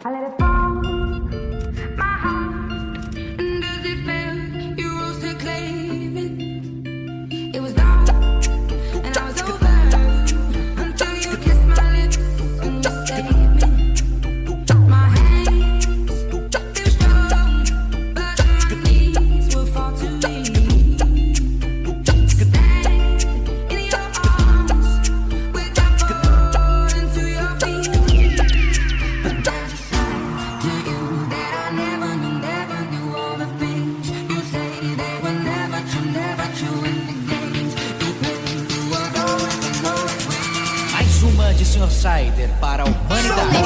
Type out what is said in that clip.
I let it fall, my heart. And as it fell, you rose to claim it. It was dark, and I was over until you kissed my lips and you saved me. My hands feel strong, but my knees will fall too weak. Stand in your arms without falling to your feet. But there's a side to you that I never knew all the things you say they were never true in the games you play. You were always the most. Mais uma de Sr. Cider para a humanidade.